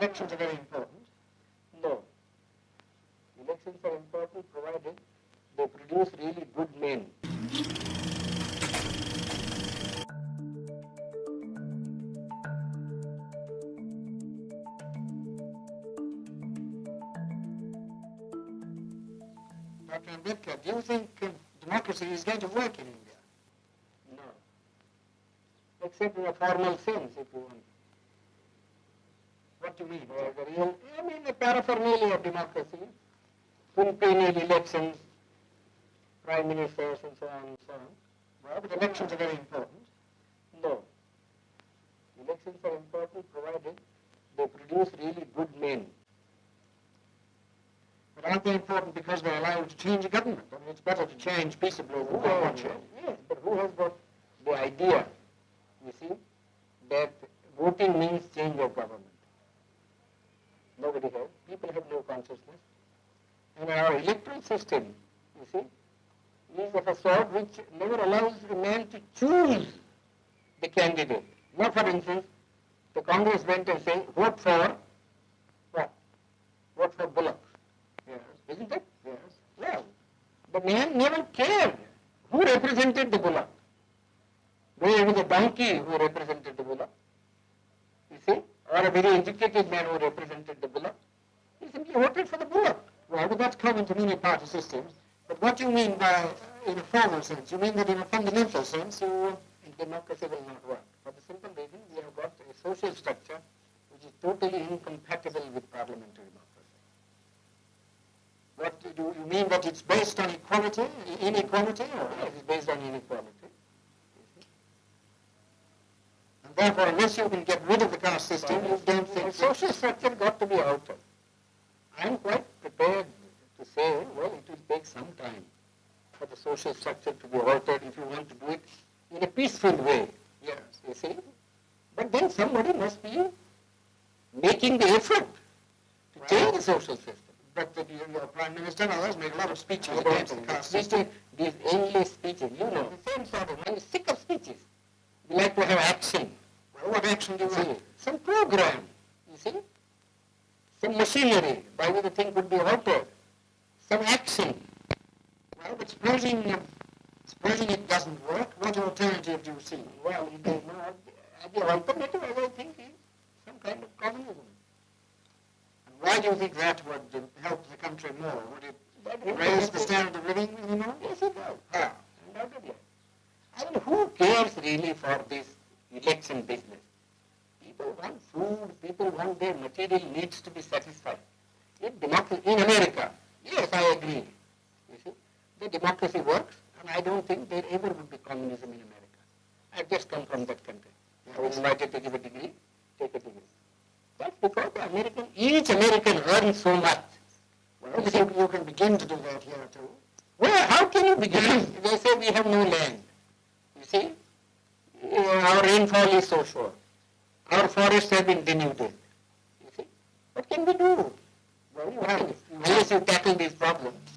elections are very important? No. Elections are important provided they produce really good men. Dr. Ambedkar, do you think democracy is going to work in India? No. Except in a formal sense, if you want. What do you mean? The paraphernalia of democracy, quinquennial elections, prime ministers, and so on and so on. Well, but elections are very important. No. Elections are important provided they produce really good men. But aren't they important because they allow you to change a government? I mean, it's better to change peaceably than bloodshed. Yes, but who has got the idea, you see, that voting means change of government? Nobody has. People have no consciousness. And our electoral system, you see, is of a sort which never allows a man to choose the candidate. Now, for instance, the Congress went and said, vote for what? Vote for Bullock. Yes. Isn't it? Yes. Well, the man never cared who represented the Bullock. Whether it was a donkey who represented the Bullock, you see, or a very educated man who represented the Bullock. He simply voted for the Bullock. Well, but that's common to many party systems. But what you mean by, in a formal sense, you mean that in a fundamental sense, democracy will not work. For the simple reason, we have got a social structure which is totally incompatible with parliamentary democracy. What do you mean that it's based on equality, inequality, or it is based on inequality? And therefore, unless you can get rid of the caste system, you don't think social structure got to be altered. I'm quite prepared to say, well, it will take some time for the social structure to be altered if you want to do it in a peaceful way. Yes, you see. But then somebody must be making the effort to change the social system. But your Prime Minister and others make a lot of speeches against the caste system. These endless speeches, you know, the same sort of, I'm sick of speeches. We like to have action. Well, what action do you want? Some program, you see. Some machinery by which the thing could be altered. Some action. Well, but supposing it doesn't work, what alternative do you see? Well, the alternative, as I think, is some kind of communism. And why do you think that would help the country more? Would it raise the standard of living anymore? Yes, it does. How? Undoubtedly. I mean, who cares really for this election business? People want food, people want their material needs to be satisfied. If democracy, in America, yes, I agree. You see, the democracy works, and I don't think there ever would be communism in America. I've just come from that country. I was invited to give a degree, take a degree. That's because each American earns so much. Well, you think you can begin to do that here too? Well, how can you begin? They say we have no land. You see, our rainfall is so short. Our forests have been denuded. You see, what can we do? Well, unless you tackle these problems.